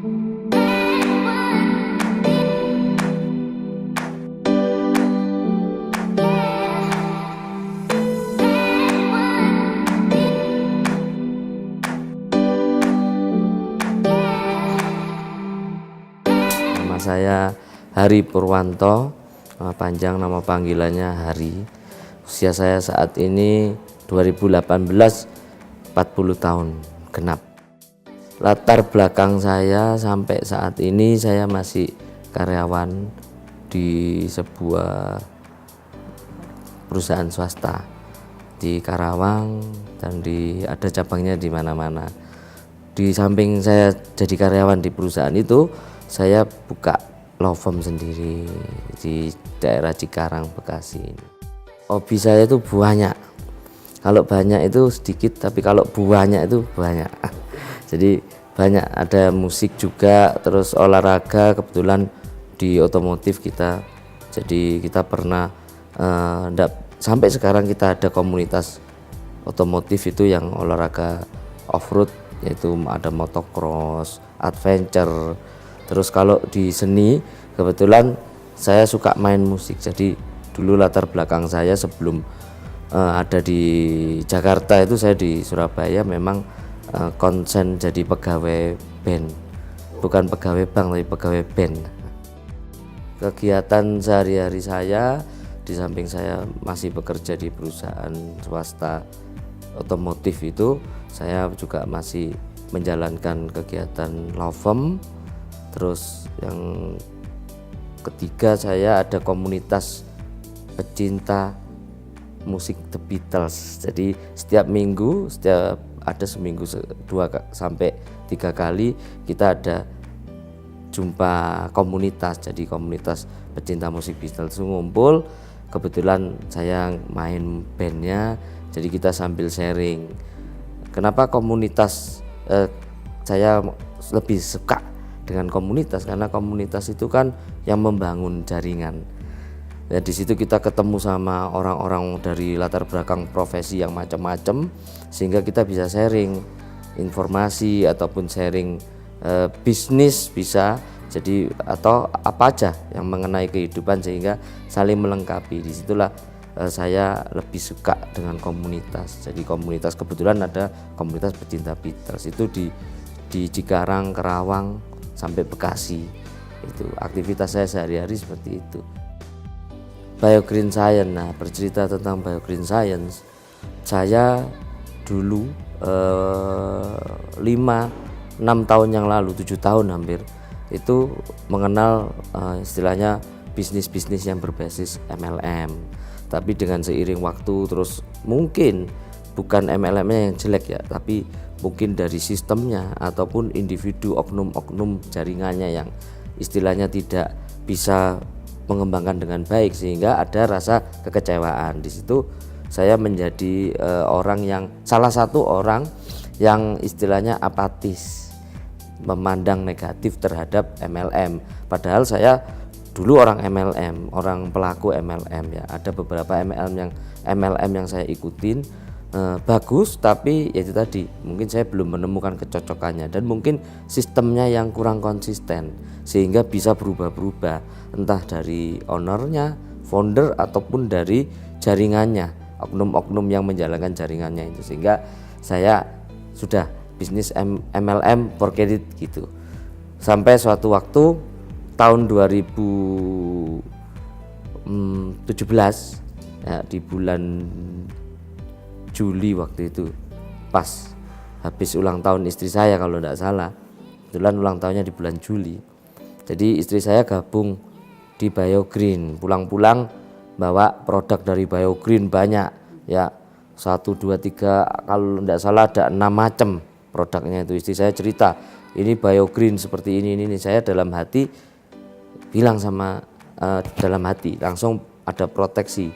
Nama saya Hari Purwanto, panjang nama panggilannya Hari. Usia saya saat ini 2018, 40 tahun genap. Latar belakang saya sampai saat ini saya masih karyawan di sebuah perusahaan swasta di Karawang dan ada cabangnya di mana-mana. Di samping saya jadi karyawan di perusahaan itu, saya buka law firm sendiri di daerah Cikarang, Bekasi. Hobi saya itu banyak. Kalau banyak itu sedikit, tapi kalau banyak itu banyak. Jadi banyak, ada musik juga, terus olahraga, kebetulan di otomotif kita. Jadi kita pernah sampai sekarang kita ada komunitas otomotif itu yang olahraga off-road, yaitu ada motocross, adventure. Terus kalau di seni, kebetulan saya suka main musik. Jadi dulu latar belakang saya sebelum ada di Jakarta itu, saya di Surabaya memang konsen jadi pegawai band, bukan pegawai bank tapi pegawai band. Kegiatan sehari-hari saya, di samping saya masih bekerja di perusahaan swasta otomotif itu, saya juga masih menjalankan kegiatan law firm. Terus yang ketiga, saya ada komunitas pecinta musik The Beatles. Jadi setiap minggu, ada seminggu 2 sampai 3 kali kita ada jumpa komunitas. Jadi komunitas pecinta musik Beatles ngumpul. Kebetulan saya main bandnya, jadi kita sambil sharing. Kenapa komunitas? Saya lebih suka dengan komunitas karena komunitas itu kan yang membangun jaringan. Ya, di situ kita ketemu sama orang-orang dari latar belakang profesi yang macam-macam, sehingga kita bisa sharing informasi ataupun sharing bisnis bisa, jadi atau apa aja yang mengenai kehidupan, sehingga saling melengkapi. Disitulah saya lebih suka dengan komunitas. Jadi komunitas, kebetulan ada komunitas pecinta Beatles itu di Cikarang, Karawang sampai Bekasi. Itu aktivitas saya sehari-hari seperti itu. Biogreen Science. Nah, bercerita tentang Biogreen Science, saya dulu 5-6 tahun yang lalu, 7 tahun hampir, itu mengenal istilahnya bisnis-bisnis yang berbasis MLM. Tapi dengan seiring waktu, terus mungkin bukan MLM-nya yang jelek ya, tapi mungkin dari sistemnya ataupun individu, oknum-oknum jaringannya yang istilahnya tidak bisa mengembangkan dengan baik, sehingga ada rasa kekecewaan. Di situ saya menjadi salah satu orang yang istilahnya apatis, memandang negatif terhadap MLM. Padahal saya dulu orang MLM, orang pelaku MLM ya. Ada beberapa MLM yang saya ikutin. Bagus, tapi ya itu tadi, mungkin saya belum menemukan kecocokannya, dan mungkin sistemnya yang kurang konsisten sehingga bisa berubah-berubah, entah dari ownernya, founder, ataupun dari jaringannya, oknum-oknum yang menjalankan jaringannya itu, sehingga saya sudah bisnis MLM forget it gitu. Sampai suatu waktu tahun 2017 ya, di bulan Juli waktu itu, pas habis ulang tahun istri saya kalau tidak salah, kebetulan ulang tahunnya di bulan Juli. Jadi istri saya gabung di Biogreen, pulang-pulang bawa produk dari Biogreen banyak ya, 1, 2, 3, kalau tidak salah ada 6 macam produknya itu. Istri saya cerita, ini Biogreen seperti ini. Saya dalam hati bilang sama dalam hati langsung ada proteksi.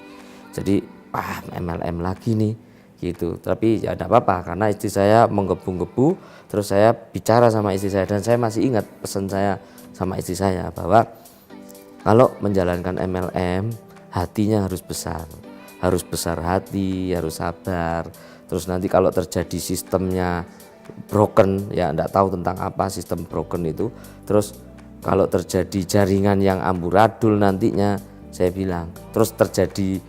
Jadi MLM lagi nih gitu. Tapi ya tidak apa-apa, karena istri saya menggebu-gebu. Terus saya bicara sama istri saya, dan saya masih ingat pesan saya sama istri saya bahwa kalau menjalankan MLM, hatinya harus besar hati, harus sabar. Terus nanti kalau terjadi sistemnya broken, ya enggak tahu tentang apa sistem broken itu. Terus kalau terjadi jaringan yang amburadul nantinya, saya bilang, terus terjadi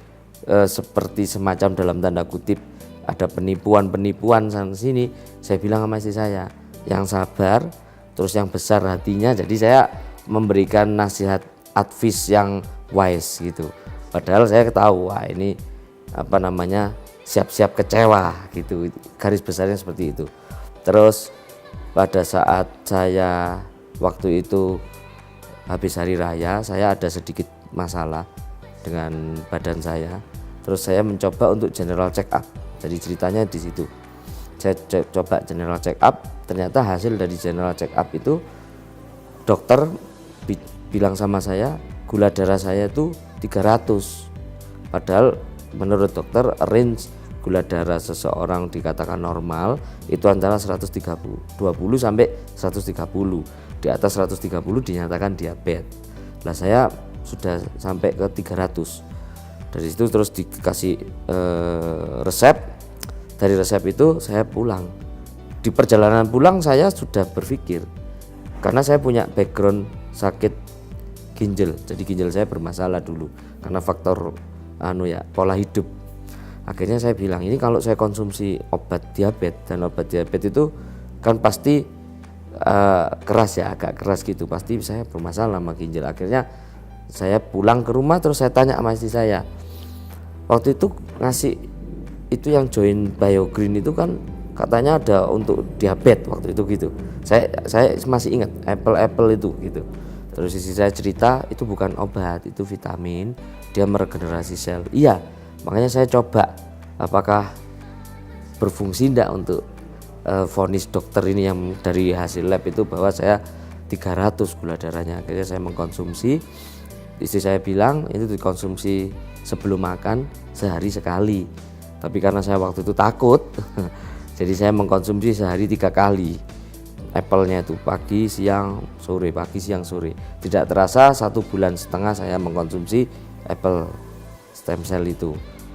seperti semacam dalam tanda kutip ada penipuan sana sini, saya bilang sama istri saya, yang sabar, terus yang besar hatinya. Jadi saya memberikan nasihat advice yang wise gitu. Padahal saya tahu, wah ini apa namanya, siap-siap kecewa gitu, garis besarnya seperti itu. Terus pada saat saya waktu itu habis hari raya, saya ada sedikit masalah dengan badan saya. Terus saya mencoba untuk general check up. Jadi ceritanya di situ. Saya coba general check up, ternyata hasil dari general check up itu dokter bilang sama saya gula darah saya itu 300. Padahal menurut dokter range gula darah seseorang dikatakan normal itu antara 120 sampai 130. Di atas 130 dinyatakan diabetes. Lah saya sudah sampai ke 300. Dari situ terus dikasih resep. Dari resep itu saya pulang. Di perjalanan pulang saya sudah berpikir, karena saya punya background sakit ginjal. Jadi ginjal saya bermasalah dulu karena faktor pola hidup. Akhirnya saya bilang, ini kalau saya konsumsi obat diabetes, dan obat diabetes itu kan pasti keras ya, agak keras gitu, pasti saya bermasalah sama ginjal. Akhirnya saya pulang ke rumah, terus saya tanya sama istri saya, waktu itu ngasih itu yang join BioGreen itu kan katanya ada untuk diabetes waktu itu gitu. Saya masih ingat apple itu gitu. Terus istri saya cerita, itu bukan obat, itu vitamin, dia meregenerasi sel. Iya, makanya saya coba apakah berfungsi enggak untuk vonis dokter ini yang dari hasil lab itu bahwa saya 300 gula darahnya. Akhirnya saya mengkonsumsi. Istri saya bilang itu dikonsumsi sebelum makan sehari sekali. Tapi karena saya waktu itu takut, jadi saya mengkonsumsi sehari 3 kali. Apple-nya itu pagi, siang, sore, pagi, siang, sore. Tidak terasa 1,5 bulan saya mengkonsumsi apple stem cell itu.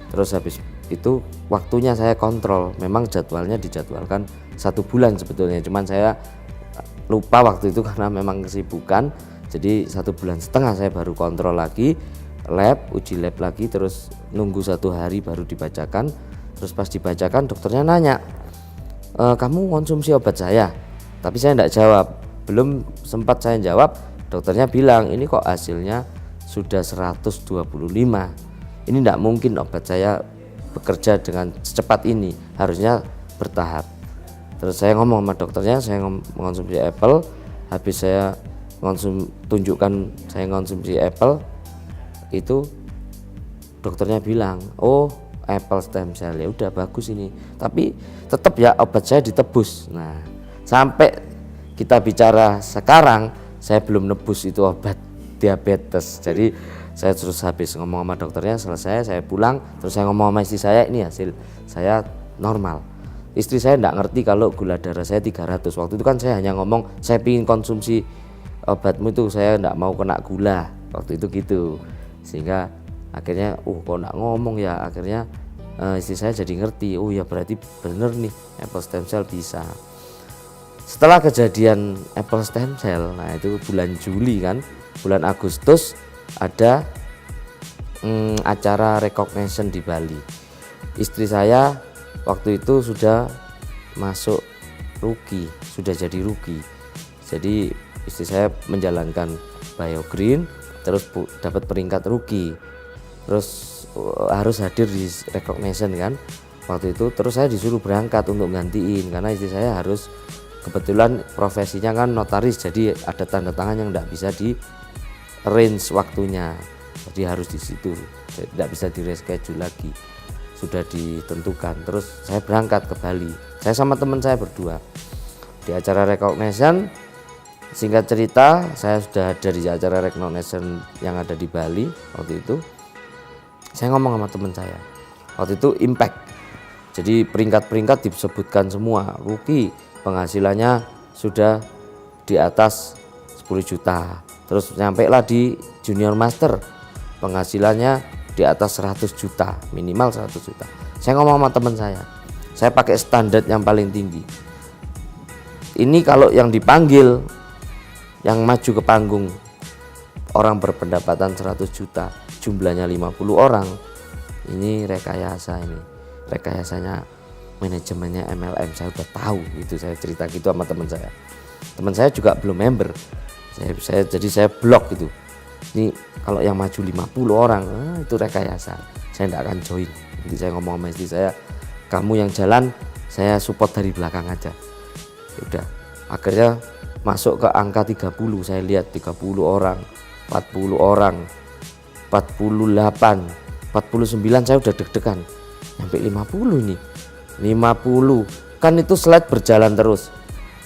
Terus habis itu waktunya saya kontrol. Memang jadwalnya dijadwalkan 1 bulan sebetulnya, cuman saya lupa waktu itu karena memang kesibukan. Jadi 1,5 bulan saya baru kontrol lagi, uji lab lagi, terus nunggu 1 hari baru dibacakan. Terus pas dibacakan dokternya nanya, kamu konsumsi obat saya? Tapi saya tidak jawab. Belum sempat saya jawab, dokternya bilang, ini kok hasilnya sudah 125. Ini tidak mungkin obat saya bekerja dengan secepat ini, harusnya bertahap. Terus saya ngomong sama dokternya, saya mengonsumsi apple. Habis saya tunjukkan saya konsumsi apple, itu dokternya bilang, oh apple stem cell, ya udah bagus ini, tapi tetap ya obat saya ditebus. Nah, sampai kita bicara sekarang saya belum nebus itu obat diabetes. Jadi saya terus habis ngomong sama dokternya, selesai saya pulang, terus saya ngomong sama istri saya, ini hasil saya normal. Istri saya enggak ngerti kalau gula darah saya 300. Waktu itu kan saya hanya ngomong saya ingin konsumsi obatmu itu, saya enggak mau kena gula waktu itu gitu. Sehingga akhirnya kok enggak ngomong ya, akhirnya istri saya jadi ngerti, oh ya berarti bener nih apple stem cell bisa. Setelah kejadian apple stem cell, nah itu bulan Juli kan, bulan Agustus ada acara recognition di Bali. Istri saya waktu itu sudah masuk rookie, sudah jadi rookie. Jadi istri saya menjalankan BioGreen, terus dapat peringkat rookie, terus harus hadir di recognition kan waktu itu. Terus saya disuruh berangkat untuk gantiin, karena istri saya harus, kebetulan profesinya kan notaris, jadi ada tanda tangan yang tidak bisa di range waktunya, jadi harus di situ, tidak bisa di reschedule lagi, sudah ditentukan. Terus saya berangkat ke Bali, saya sama teman saya berdua di acara recognition. Singkat cerita, saya sudah ada di acara recognition yang ada di Bali waktu itu. Saya ngomong sama teman saya, waktu itu impact, jadi peringkat-peringkat disebutkan semua. Rookie penghasilannya sudah di atas 10 juta. Terus nyampailah di junior master, penghasilannya di atas 100 juta, minimal 100 juta. Saya ngomong sama teman saya pakai standar yang paling tinggi. ini kalau yang dipanggil, yang maju ke panggung orang berpendapatan 100 juta, jumlahnya 50 orang, ini rekayasa, ini rekayasanya manajemennya MLM. Saya udah tahu itu, saya cerita gitu sama teman saya juga belum member, jadi saya blok gitu. Ini kalau yang maju 50 orang, itu rekayasa, saya tidak akan join. Jadi saya ngomong sama istri saya, kamu yang jalan, saya support dari belakang aja. Udah, akhirnya masuk ke angka 30, saya lihat 30 orang, 40 orang, 48, 49, saya udah deg-degan. Sampai 50 ini, 50 kan itu slide berjalan terus.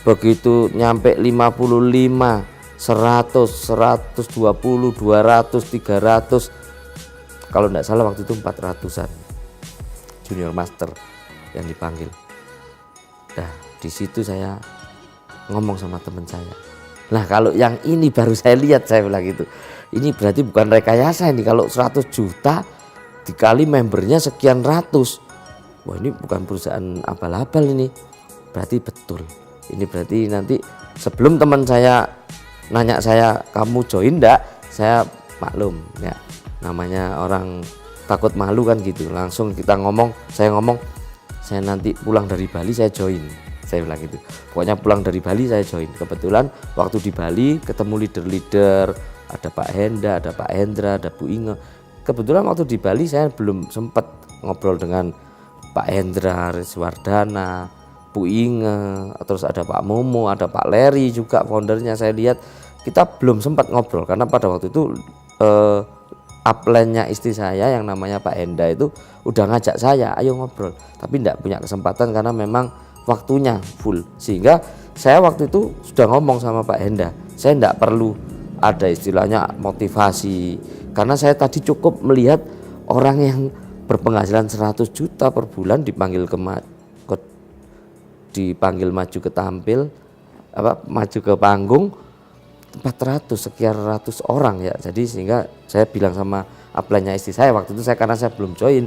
Begitu nyampe 55, 100, 120, 200, 300, kalau enggak salah waktu itu 400-an junior master yang dipanggil. Nah, di situ saya ngomong sama teman saya, nah kalau yang ini baru saya lihat, saya bilang gitu, ini berarti bukan rekayasa ini. Kalau 100 juta dikali membernya sekian ratus, wah ini bukan perusahaan abal-abal ini, berarti betul. Ini berarti nanti sebelum teman saya nanya saya, kamu join enggak, saya maklum ya, namanya orang takut malu kan gitu, langsung kita ngomong, saya nanti pulang dari Bali saya join, saya bilang gitu. Pokoknya pulang dari Bali saya join. Kebetulan waktu di Bali ketemu leader-leader, ada Pak Henda, ada Pak Hendra, ada Bu Inge. Kebetulan waktu di Bali saya belum sempat ngobrol dengan Pak Hendra Riswardana, Bu Inge, terus ada Pak Momo, ada Pak Leri juga foundernya. Saya lihat kita belum sempat ngobrol karena pada waktu itu upline-nya istri saya yang namanya Pak Henda itu udah ngajak saya, ayo ngobrol, tapi tidak punya kesempatan karena memang waktunya full. Sehingga saya waktu itu sudah ngomong sama Pak Henda, saya tidak perlu ada istilahnya motivasi, karena saya tadi cukup melihat orang yang berpenghasilan 100 juta per bulan dipanggil dipanggil maju ke tampil, maju ke panggung 400 sekian ratus orang ya. Jadi sehingga saya bilang sama upline-nya istri saya waktu itu, karena saya belum join,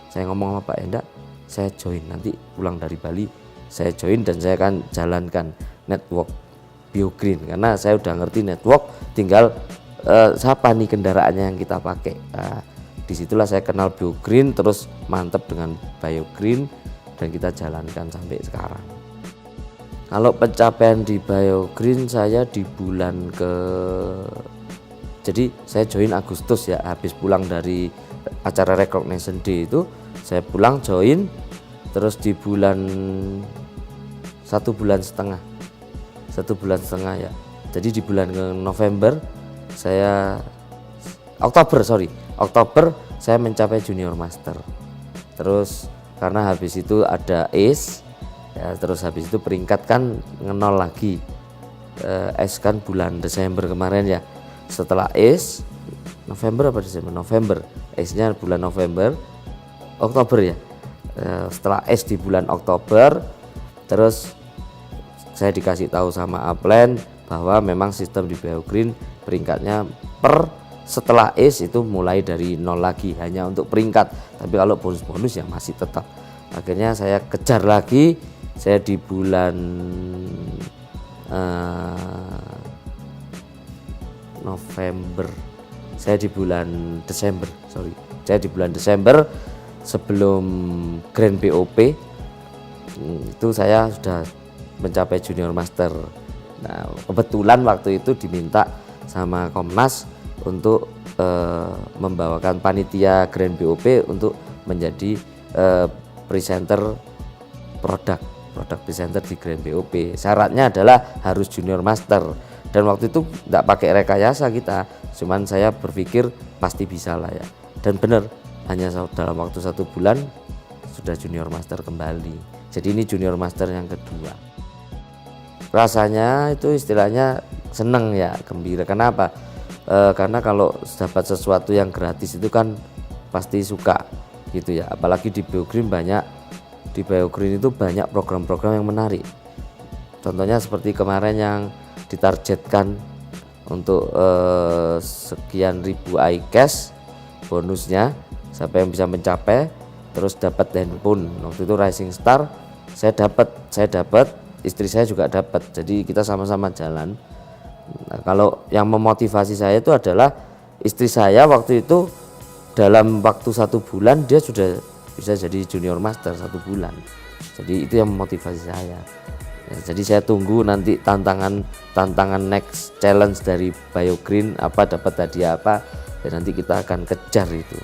saya ngomong sama Pak Henda, saya join, nanti pulang dari Bali saya join dan saya akan jalankan network BioGreen, karena saya udah ngerti network, tinggal siapa nih kendaraannya yang kita pakai. Nah, disitulah saya kenal BioGreen, terus mantep dengan BioGreen dan kita jalankan sampai sekarang. Kalau pencapaian di BioGreen, saya di bulan jadi saya join Agustus ya, habis pulang dari acara Recognition Day itu saya pulang join, terus di bulan 1,5 bulan ya. Jadi di bulan November Oktober saya mencapai junior master. Terus karena habis itu ada ACE ya, terus habis itu peringkat kan ngenol lagi. ACE kan bulan Desember kemarin ya. Setelah ACE November apa Desember? November. ACE-nya bulan Oktober ya. Setelah ACE di bulan Oktober, terus saya dikasih tahu sama upline bahwa memang sistem di BioGreen peringkatnya setelah ACE itu mulai dari nol lagi, hanya untuk peringkat, tapi kalau bonus-bonus ya masih tetap. Akhirnya saya kejar lagi, saya di bulan November, saya di bulan Desember sebelum Grand BOP itu saya sudah mencapai junior master. Nah, kebetulan waktu itu diminta sama Komnas untuk membawakan panitia Grand BOP untuk menjadi presenter produk presenter di Grand BOP. Syaratnya adalah harus junior master, dan waktu itu tidak pakai rekayasa kita, cuman saya berpikir pasti bisa lah ya, dan benar, hanya dalam waktu 1 bulan sudah junior master kembali. Jadi ini junior master yang kedua. Rasanya itu istilahnya seneng ya, gembira. Kenapa? Karena kalau dapat sesuatu yang gratis itu kan pasti suka gitu ya. Apalagi di BioGreen itu banyak program-program yang menarik. Contohnya seperti kemarin yang ditargetkan untuk sekian ribu iCash bonusnya, siapa yang bisa mencapai terus dapat handphone. Waktu itu Rising Star saya dapat istri saya juga dapat, jadi kita sama-sama jalan. Nah, kalau yang memotivasi saya itu adalah istri saya waktu itu dalam waktu 1 bulan dia sudah bisa jadi junior master 1 bulan. Jadi itu yang memotivasi saya. Ya, jadi saya tunggu nanti tantangan next challenge dari BioGreen apa, dapat hadiah apa, dan nanti kita akan kejar itu.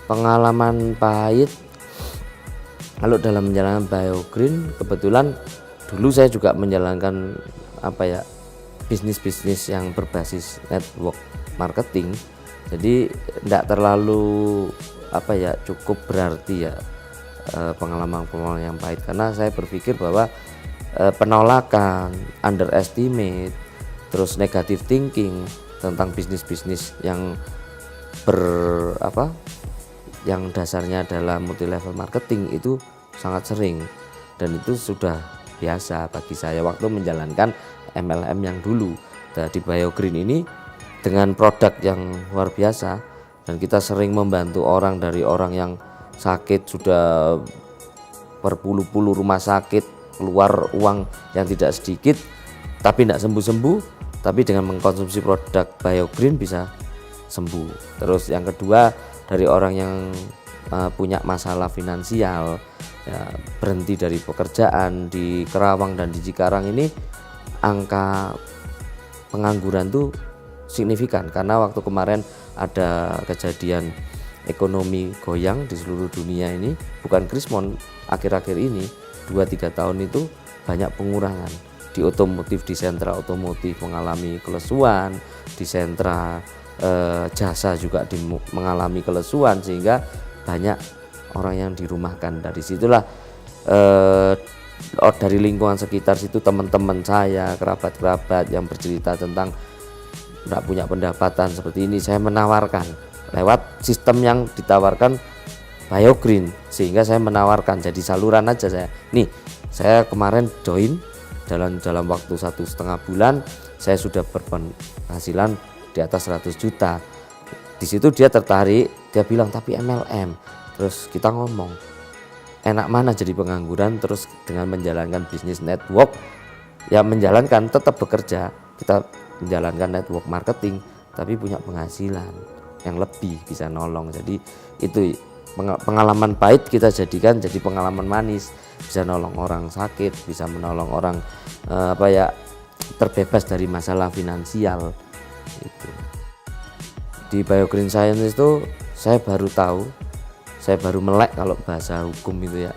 Pengalaman pahit kalau dalam menjalankan BioGreen, kebetulan dulu saya juga menjalankan bisnis yang berbasis network marketing. Jadi tidak terlalu cukup berarti ya pengalaman yang pahit, karena saya berpikir bahwa penolakan, underestimate, terus negative thinking tentang bisnis yang yang dasarnya adalah multi level marketing itu sangat sering, dan itu sudah biasa bagi saya waktu menjalankan MLM yang dulu. Nah, di BioGreen ini dengan produk yang luar biasa, dan kita sering membantu orang, dari orang yang sakit sudah berpuluh-puluh rumah sakit, keluar uang yang tidak sedikit tapi tidak sembuh-sembuh, tapi dengan mengkonsumsi produk BioGreen bisa sembuh. Terus yang kedua, dari orang yang punya masalah finansial, ya, berhenti dari pekerjaan di Kerawang dan di Cikarang ini, angka pengangguran tuh signifikan, karena waktu kemarin ada kejadian ekonomi goyang di seluruh dunia ini, bukan Krismon, akhir-akhir ini 2-3 tahun itu banyak pengurangan di otomotif, di sentra otomotif mengalami kelesuan, di sentra jasa juga mengalami kelesuan, sehingga banyak orang yang dirumahkan. Dari situlah dari lingkungan sekitar situ, teman-teman saya, kerabat-kerabat yang bercerita tentang tidak punya pendapatan seperti ini, saya menawarkan lewat sistem yang ditawarkan BioGreen, sehingga saya menawarkan jadi saluran aja. Saya kemarin join dalam waktu 1,5 bulan saya sudah berpenghasilan di atas 100 juta. Di situ dia tertarik, dia bilang tapi MLM. Terus kita ngomong, enak mana jadi pengangguran terus dengan menjalankan bisnis network, ya menjalankan tetap bekerja, kita menjalankan network marketing tapi punya penghasilan yang lebih, bisa nolong. Jadi itu pengalaman pahit kita jadikan jadi pengalaman manis, bisa nolong orang sakit, bisa menolong orang terbebas dari masalah finansial itu. Di BioGreen Science itu saya baru melek, kalau bahasa hukum itu ya,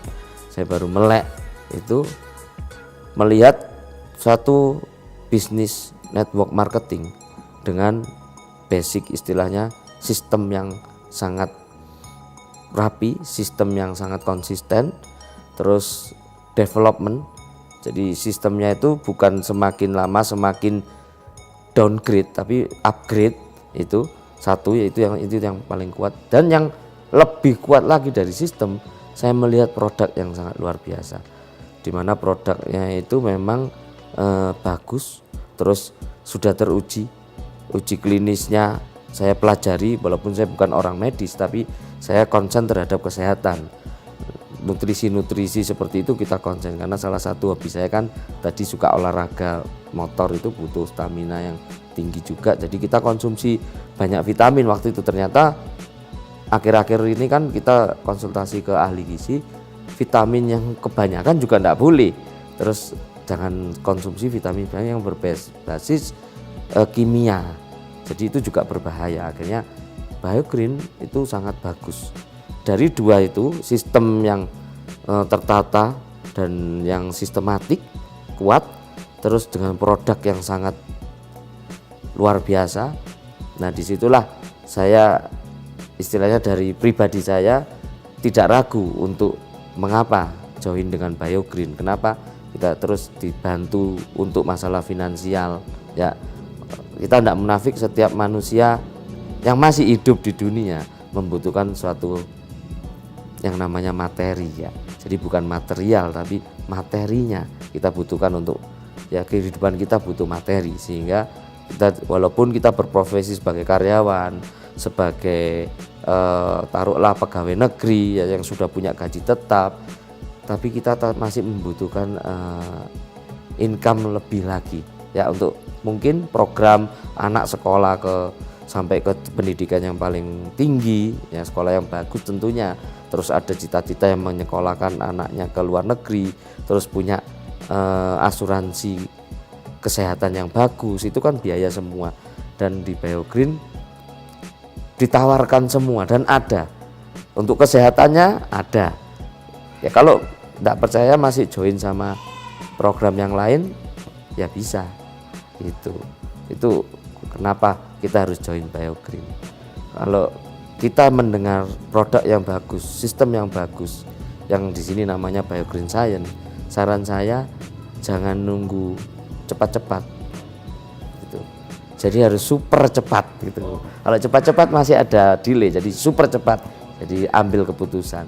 saya baru melek itu melihat satu bisnis network marketing dengan basic, istilahnya sistem yang sangat rapi, sistem yang sangat konsisten, terus development. Jadi sistemnya itu bukan semakin lama semakin downgrade, tapi upgrade. Itu satu, yaitu yang paling kuat. Dan yang lebih kuat lagi dari sistem, saya melihat produk yang sangat luar biasa, dimana produknya itu memang bagus, terus sudah teruji, uji klinisnya saya pelajari, walaupun saya bukan orang medis, tapi saya konsen terhadap kesehatan. Nutrisi seperti itu kita konsen, karena salah satu hobi saya kan tadi suka olahraga motor, itu butuh stamina yang tinggi juga. Jadi kita konsumsi banyak vitamin. Waktu itu ternyata akhir-akhir ini kan kita konsultasi ke ahli gizi, vitamin yang kebanyakan juga tidak boleh. Terus jangan konsumsi vitamin yang berbasis kimia, jadi itu juga berbahaya. Akhirnya BioGreen itu sangat bagus. Dari dua itu, sistem yang tertata dan yang sistematik kuat, terus dengan produk yang sangat luar biasa. Nah, disitulah saya, istilahnya dari pribadi saya, tidak ragu untuk mengapa join dengan BioGreen. Kenapa? Kita terus dibantu untuk masalah finansial, ya. Kita tidak munafik, setiap manusia yang masih hidup di dunia membutuhkan suatu yang namanya materi, ya. Jadi bukan material tapi materinya kita butuhkan untuk, ya, kehidupan kita butuh materi, sehingga kita, walaupun kita berprofesi sebagai karyawan, sebagai taruhlah pegawai negeri, ya, yang sudah punya gaji tetap, tapi kita masih membutuhkan income lebih lagi ya, untuk mungkin program anak sekolah sampai ke pendidikan yang paling tinggi ya, sekolah yang bagus tentunya, terus ada cita-cita yang menyekolahkan anaknya ke luar negeri, terus punya asuransi kesehatan yang bagus, itu kan biaya semua. Dan di Biogreen ditawarkan semua dan ada untuk kesehatannya ada ya. Kalau tidak percaya masih join sama program yang lain ya bisa. Itu kenapa kita harus join Biogreen. Kalau kita mendengar produk yang bagus, sistem yang bagus, yang di sini namanya Biogreen Science, saran saya jangan nunggu cepat-cepat gitu. Jadi harus super cepat gitu. Kalau cepat-cepat masih ada delay, jadi super cepat, jadi ambil keputusan.